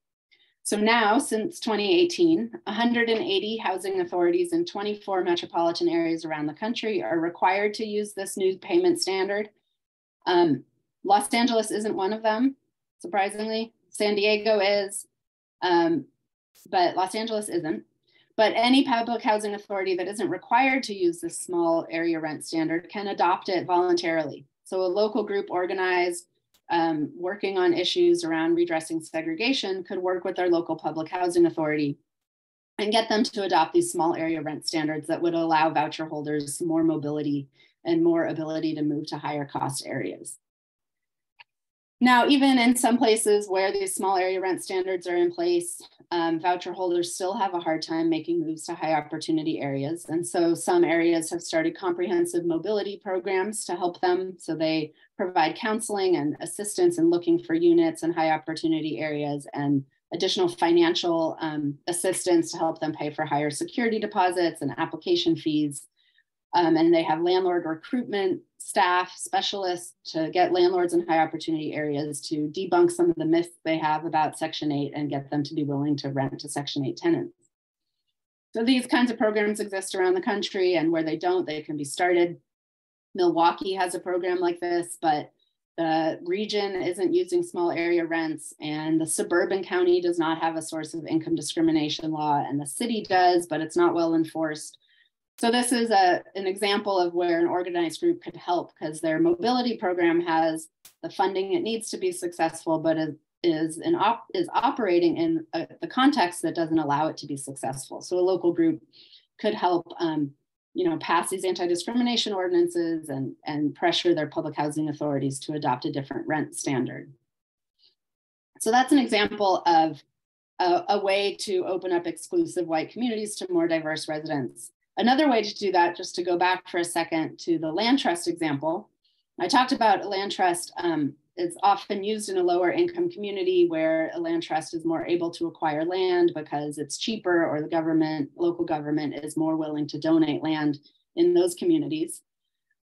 So now, since 2018, 180 housing authorities in 24 metropolitan areas around the country are required to use this new payment standard. Los Angeles isn't one of them, surprisingly. San Diego is, but Los Angeles isn't. But any public housing authority that isn't required to use this small area rent standard can adopt it voluntarily. So a local group organized, working on issues around redressing segregation could work with their local public housing authority and get them to adopt these small area rent standards that would allow voucher holders more mobility and more ability to move to higher cost areas. Now, even in some places where these small area rent standards are in place, voucher holders still have a hard time making moves to high opportunity areas. And so some areas have started comprehensive mobility programs to help them. So they provide counseling and assistance in looking for units in high opportunity areas and additional financial assistance to help them pay for higher security deposits and application fees. And they have landlord recruitment staff, specialists to get landlords in high opportunity areas to debunk some of the myths they have about Section 8 and get them to be willing to rent to Section 8 tenants. So these kinds of programs exist around the country, and where they don't, they can be started. Milwaukee has a program like this, but the region isn't using small area rents, and the suburban county does not have a source of income discrimination law, and the city does, but it's not well enforced. So this is an example of where an organized group could help, because their mobility program has the funding it needs to be successful, but is operating in the context that doesn't allow it to be successful. So a local group could help pass these anti-discrimination ordinances and pressure their public housing authorities to adopt a different rent standard. So that's an example of a way to open up exclusive white communities to more diverse residents. Another way to do that, just to go back for a second to the land trust example, I talked about a land trust. It's often used in a lower income community where a land trust is more able to acquire land because it's cheaper, or the local government is more willing to donate land in those communities.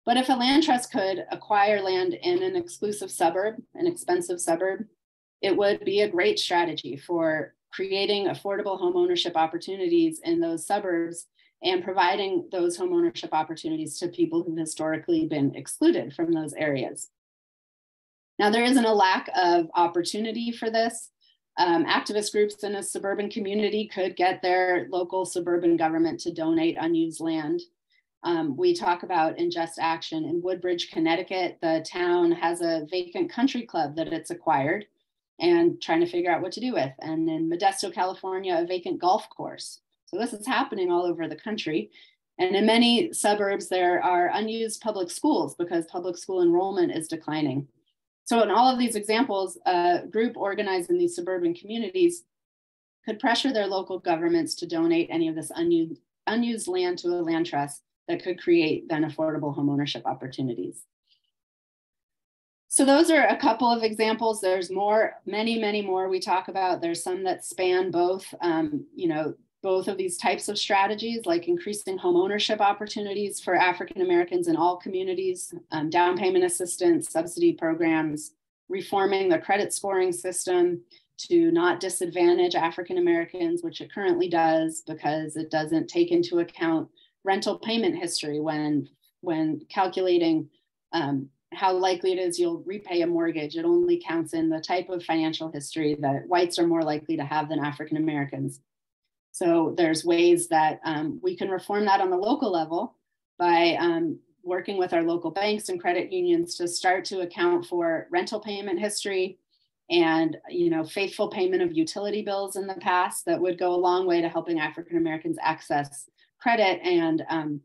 But if a land trust could acquire land in an exclusive suburb, an expensive suburb, it would be a great strategy for creating affordable homeownership opportunities in those suburbs and providing those homeownership opportunities to people who've historically been excluded from those areas. Now, there isn't a lack of opportunity for this. Activist groups in a suburban community could get their local suburban government to donate unused land. We talk about in Just Action in Woodbridge, Connecticut, the town has a vacant country club that it's acquired and trying to figure out what to do with. And in Modesto, California, a vacant golf course. So this is happening all over the country. And in many suburbs, there are unused public schools because public school enrollment is declining. So in all of these examples, a group organized in these suburban communities could pressure their local governments to donate any of this unused land to a land trust that could create then affordable homeownership opportunities. So those are a couple of examples. There's more, many more we talk about. There's some that span both, both of these types of strategies, like increasing home ownership opportunities for African Americans in all communities, down payment assistance, subsidy programs, reforming the credit scoring system to not disadvantage African Americans, which it currently does because it doesn't take into account rental payment history when calculating how likely it is you'll repay a mortgage. It only counts in the type of financial history that whites are more likely to have than African Americans. So there's ways that we can reform that on the local level by working with our local banks and credit unions to start to account for rental payment history and faithful payment of utility bills in the past. That would go a long way to helping African Americans access credit and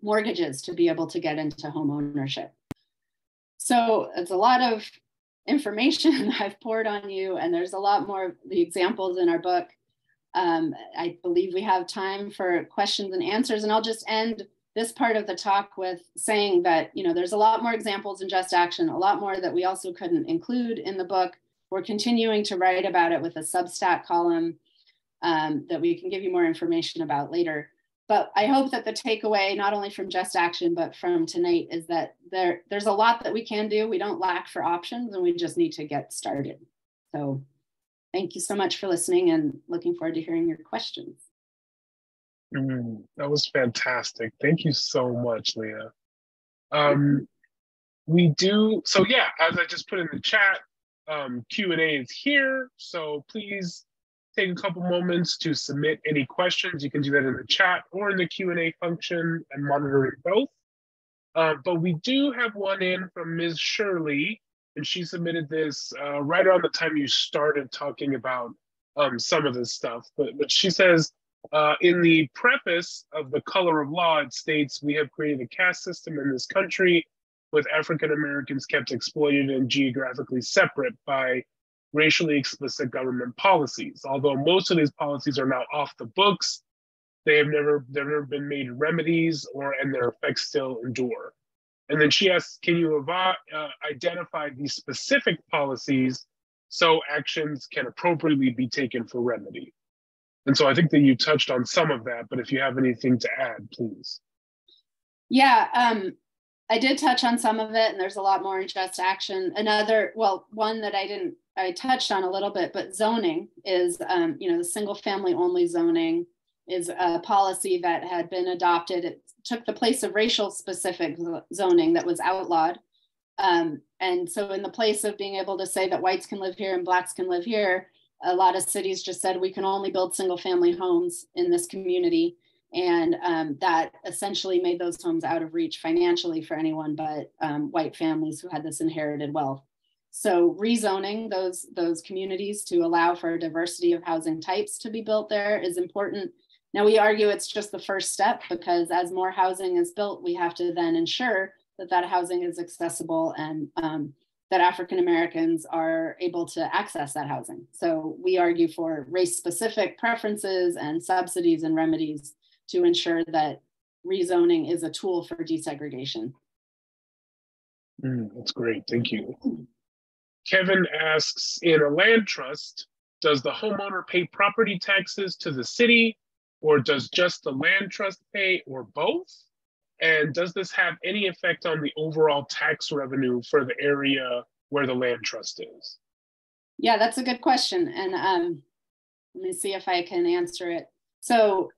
mortgages to be able to get into home ownership. So it's a lot of information I've poured on you, and there's a lot more of the examples in our book. I believe we have time for questions and answers, and I'll just end this part of the talk with saying that there's a lot more examples in Just Action, a lot more that we also couldn't include in the book. We're continuing to write about it with a Substack column that we can give you more information about later. But I hope that the takeaway, not only from Just Action, but from tonight, is that there's a lot that we can do. We don't lack for options, and we just need to get started. So thank you so much for listening, and looking forward to hearing your questions. That was fantastic. Thank you so much, Leah. We do, so yeah, as I just put in the chat, Q&A is here. So please take a couple moments to submit any questions. You can do that in the chat or in the Q&A function. I'm monitoring both. But we do have one in from Ms. Shirley, and she submitted this right around the time you started talking about some of this stuff. But she says, in the preface of The Color of Law, it states, "We have created a caste system in this country with African Americans kept exploited and geographically separate by racially explicit government policies. Although most of these policies are now off the books, they've never been made remedies, and their effects still endure." And then she asks, can you identify these specific policies so actions can appropriately be taken for remedy? And so I think that you touched on some of that, but if you have anything to add, please. Yeah, I did touch on some of it, and there's a lot more in just action. One that I touched on a little bit, but zoning is, the single family only zoning is a policy that had been adopted. It took the place of racial specific zoning that was outlawed. And so in the place of being able to say that whites can live here and blacks can live here, a lot of cities just said we can only build single family homes in this community. And that essentially made those homes out of reach financially for anyone but white families who had this inherited wealth. So rezoning those communities to allow for a diversity of housing types to be built there is important. Now, we argue it's just the first step, because as more housing is built, we have to then ensure that that housing is accessible and that African Americans are able to access that housing. So we argue for race-specific preferences and subsidies and remedies to ensure that rezoning is a tool for desegregation. That's great, thank you. Kevin asks, in a land trust, does the homeowner pay property taxes to the city, or does just the land trust pay, or both? And does this have any effect on the overall tax revenue for the area where the land trust is? Yeah, that's a good question. And let me see if I can answer it. So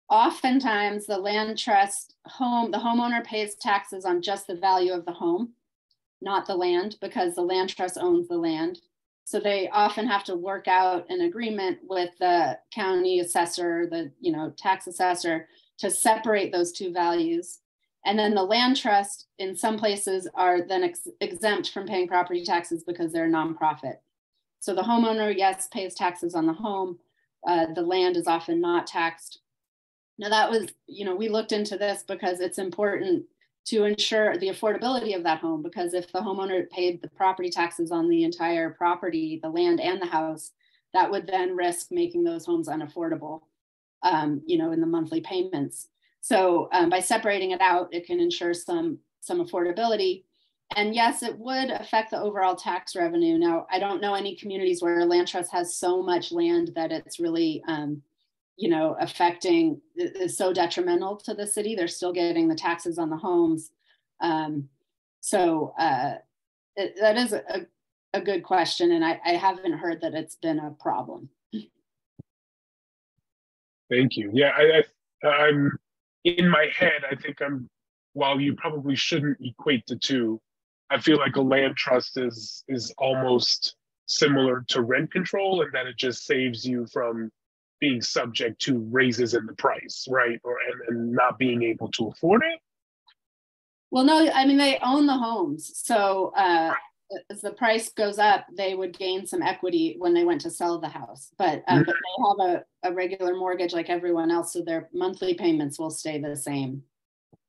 oftentimes the land trust the homeowner pays taxes on just the value of the home, not the land, because the land trust owns the land. So they often have to work out an agreement with the county assessor, the tax assessor, to separate those two values. And then the land trust in some places are then exempt from paying property taxes because they're a nonprofit. So the homeowner, yes, pays taxes on the home. The land is often not taxed. Now that was, we looked into this because it's important to ensure the affordability of that home, because if the homeowner paid the property taxes on the entire property, the land and the house, that would then risk making those homes unaffordable, in the monthly payments. So by separating it out, it can ensure some affordability. And yes, it would affect the overall tax revenue. Now, I don't know any communities where a land trust has so much land that it's really, is so detrimental to the city. They're still getting the taxes on the homes. That is a good question. And I haven't heard that it's been a problem. Thank you. Yeah, I'm in my head, I think while you probably shouldn't equate the two, I feel like a land trust is almost similar to rent control, and that it just saves you from being subject to raises in the price, right? And not being able to afford it. Well, no, I mean, they own the homes. So as the price goes up, they would gain some equity when they went to sell the house. But they have a regular mortgage like everyone else, so their monthly payments will stay the same.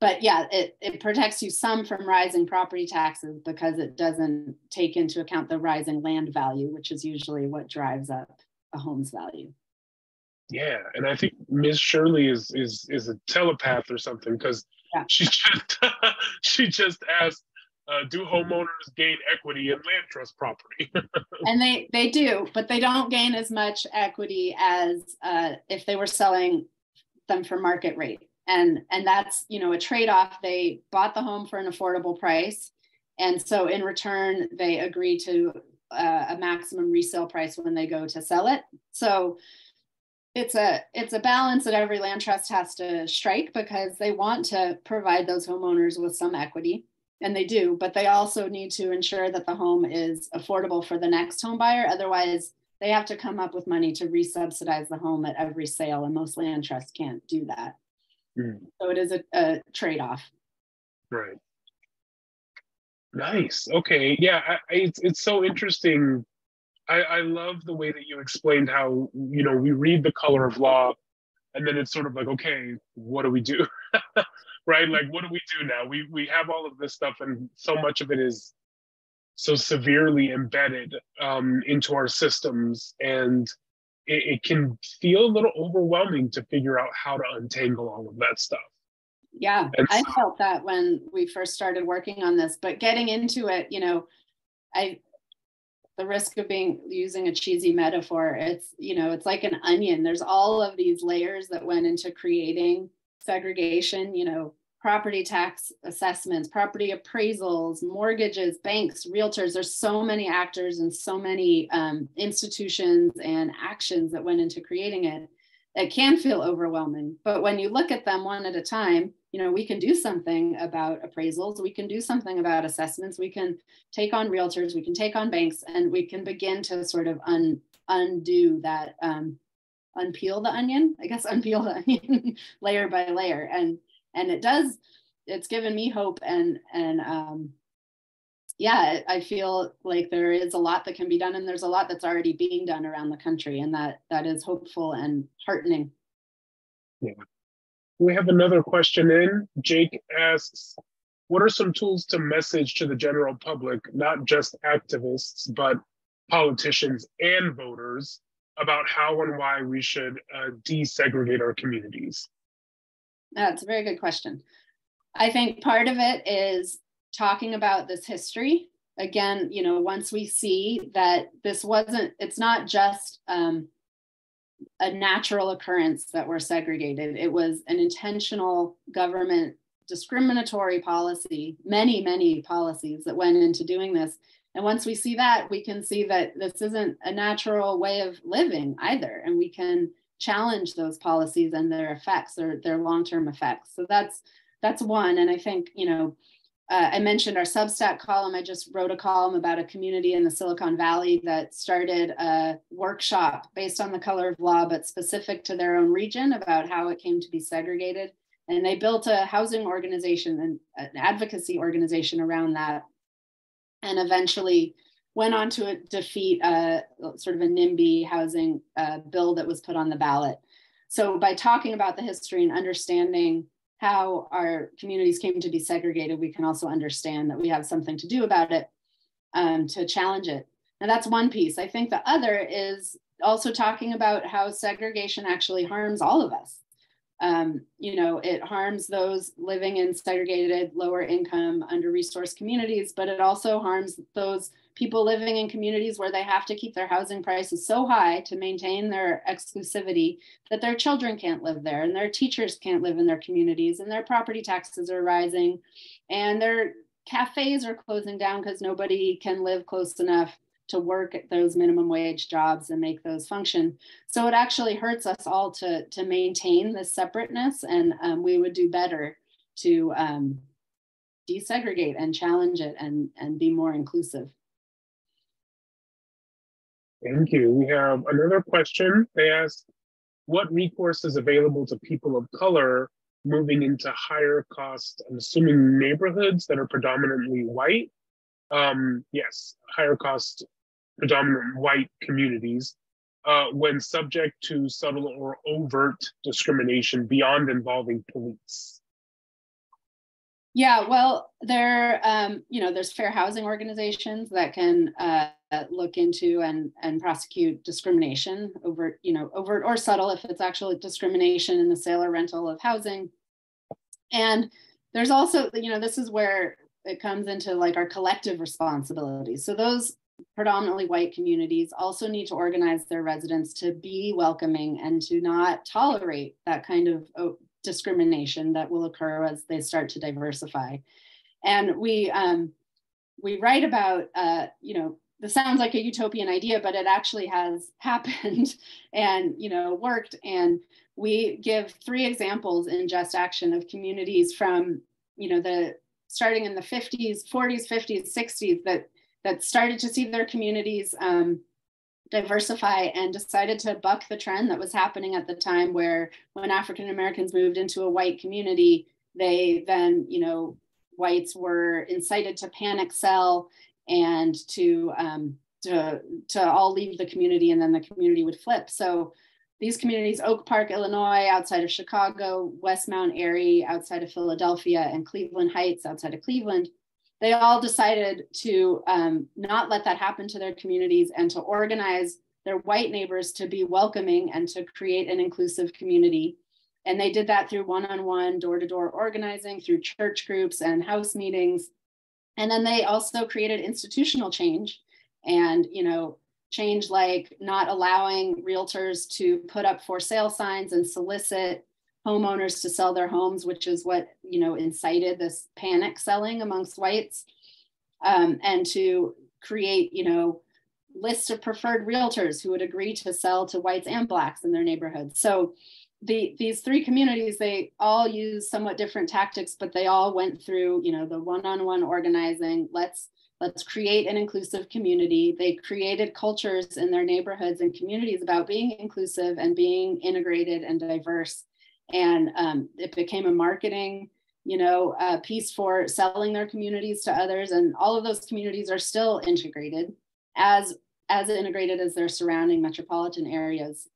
But yeah, it protects you some from rising property taxes because it doesn't take into account the rising land value, which is usually what drives up a home's value. Yeah, and I think Ms. Shirley is a telepath or something, because she just asked, do homeowners gain equity in land trust property? And they do, but they don't gain as much equity as if they were selling them for market rate. And that's, a trade-off. They bought the home for an affordable price. And so in return, they agree to a maximum resale price when they go to sell it. So it's a balance that every land trust has to strike, because they want to provide those homeowners with some equity, and they do, but they also need to ensure that the home is affordable for the next home buyer. Otherwise, they have to come up with money to resubsidize the home at every sale, and most land trusts can't do that. So it is a trade-off. Right. Nice. Okay. Yeah, it's so interesting. I love the way that you explained how, we read The Color of Law, and then it's sort of like, okay, what do we do? Right? Like, what do we do now? We have all of this stuff, and so much of it is so severely embedded into our systems, and it can feel a little overwhelming to figure out how to untangle all of that stuff. Yeah, I felt that when we first started working on this, but getting into it, the risk of using a cheesy metaphor, it's like an onion. There's all of these layers that went into creating segregation, property tax assessments, property appraisals, mortgages, banks, realtors. There's so many actors and so many institutions and actions that went into creating it. It can feel overwhelming, but when you look at them one at a time, we can do something about appraisals, we can do something about assessments, we can take on realtors, we can take on banks, and we can begin to sort of undo that, unpeel the onion layer by layer. And it's given me hope, and yeah, I feel like there is a lot that can be done, and there's a lot that's already being done around the country, and that is hopeful and heartening. Yeah. We have another question in. Jake asks, what are some tools to message to the general public, not just activists, but politicians and voters, about how and why we should desegregate our communities? That's a very good question. I think part of it is talking about this history. Again, once we see that it's not just a natural occurrence that we're segregated. It was an intentional government discriminatory policy, many, many policies that went into doing this. And once we see that, we can see that this isn't a natural way of living either. And we can challenge those policies and their effects, or their long-term effects. So that's one. And I think, I mentioned our Substack column. I just wrote a column about a community in the Silicon Valley that started a workshop based on The Color of Law, but specific to their own region, about how it came to be segregated. And they built a housing organization and an advocacy organization around that, and eventually went on to defeat sort of a NIMBY housing bill that was put on the ballot. So by talking about the history and understanding how our communities came to be segregated, we can also understand that we have something to do about it, to challenge it. And that's one piece. I think the other is also talking about how segregation actually harms all of us. It harms those living in segregated, lower income, under-resourced communities, but it also harms those people living in communities where they have to keep their housing prices so high to maintain their exclusivity that their children can't live there, and their teachers can't live in their communities, and their property taxes are rising, and their cafes are closing down because nobody can live close enough to work at those minimum wage jobs and make those function. So it actually hurts us all to maintain this separateness, and we would do better to desegregate and challenge it and be more inclusive. Thank you. We have another question. They ask, what recourse is available to people of color moving into higher cost, I'm assuming, neighborhoods that are predominantly white? Yes, higher cost, predominant white communities, when subject to subtle or overt discrimination beyond involving police? Yeah, well, there's fair housing organizations that can look into and prosecute discrimination, overt or subtle, if it's actually discrimination in the sale or rental of housing. And there's also, this is where it comes into like our collective responsibilities. So those predominantly white communities also need to organize their residents to be welcoming and to not tolerate that kind of discrimination that will occur as they start to diversify. And we write about, this sounds like a utopian idea, but it actually has happened and, worked. And we give 3 examples in Just Action of communities from, starting in the 50s, 40s, 50s, 60s that started to see their communities diversify and decided to buck the trend that was happening at the time, where when African Americans moved into a white community, they then, whites were incited to panic sell and to all leave the community, and then the community would flip. So these communities, Oak Park, Illinois, outside of Chicago, West Mount Airy, outside of Philadelphia, and Cleveland Heights, outside of Cleveland, they all decided to not let that happen to their communities and to organize their white neighbors to be welcoming and to create an inclusive community. And they did that through one-on-one, door-to-door organizing, through church groups and house meetings. And then they also created institutional change and, change like not allowing realtors to put up for sale signs and solicit homeowners to sell their homes, which is what, incited this panic selling amongst whites, and to create, lists of preferred realtors who would agree to sell to whites and Blacks in their neighborhoods. So these three communities, they all use somewhat different tactics, but they all went through, the one-on-one organizing. Let's create an inclusive community. They created cultures in their neighborhoods and communities about being inclusive and being integrated and diverse. And it became a marketing, piece for selling their communities to others. And all of those communities are still integrated, as integrated as their surrounding metropolitan areas.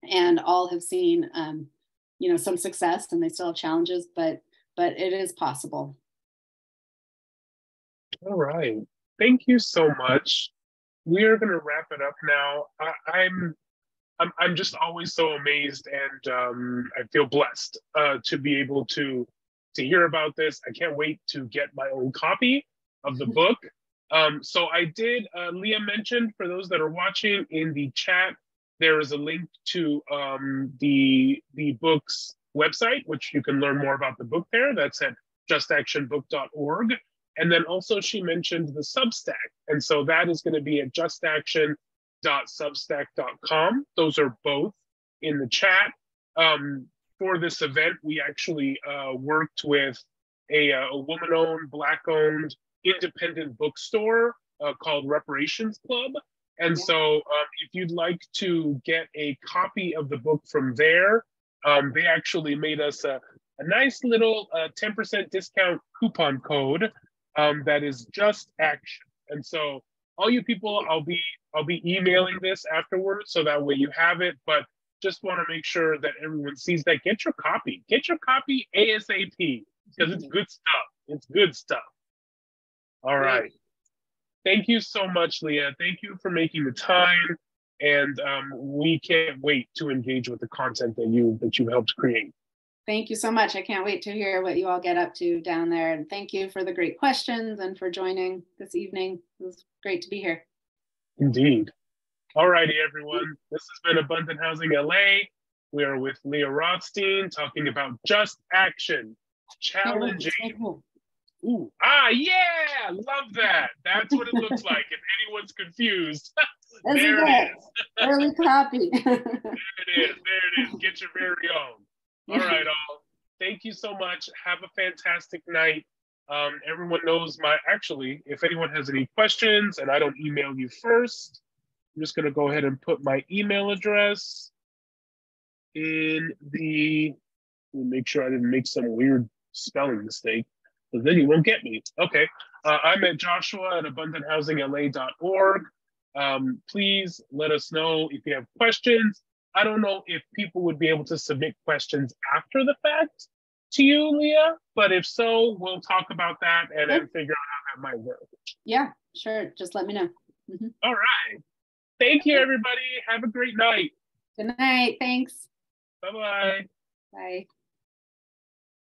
And all have seen, some success, and they still have challenges, but it is possible. All right. Thank you so much. We are going to wrap it up now. I'm just always so amazed, and I feel blessed to be able to hear about this. I can't wait to get my own copy of the book. So I did, Leah mentioned, for those that are watching in the chat, there is a link to the book's website, which you can learn more about the book there. That's at justactionbook.org. And then also she mentioned the Substack. And so that is going to be at justaction.substack.com. Those are both in the chat. For this event, we actually worked with a woman-owned, Black-owned, independent bookstore called Reparations Club. And so if you'd like to get a copy of the book from there, they actually made us a nice little 10% discount coupon code that is Just Action. And so all you people, I'll be emailing this afterwards, so that way you have it. But just want to make sure that everyone sees that. Get your copy. Get your copy ASAP, because it's good stuff. It's good stuff. All right. Thank you so much, Leah. Thank you for making the time. And we can't wait to engage with the content that you helped create. Thank you so much. I can't wait to hear what you all get up to down there. And thank you for the great questions and for joining this evening. It was great to be here. Indeed. All righty, everyone. This has been Abundant Housing LA. We are with Leah Rothstein talking about Just Action, challenging. Ooh, yeah, love that. That's what it looks like. If anyone's confused, there it is. Early copy. There it is. Get your very own. All right, all. Thank you so much. Have a fantastic night. Everyone knows if anyone has any questions and I don't email you first, I'm just going to go ahead and put my email address in make sure I didn't make some weird spelling mistake, because then you won't get me. Okay. I'm at joshua@abundanthousingla.org. Please let us know if you have questions. I don't know if people would be able to submit questions after the fact to you, Leah, but if so, we'll talk about that and then figure out how that might work. Yeah, sure. Just let me know. All right. Thank you, everybody. Have a great night. Good night. Thanks. Bye-bye. Bye.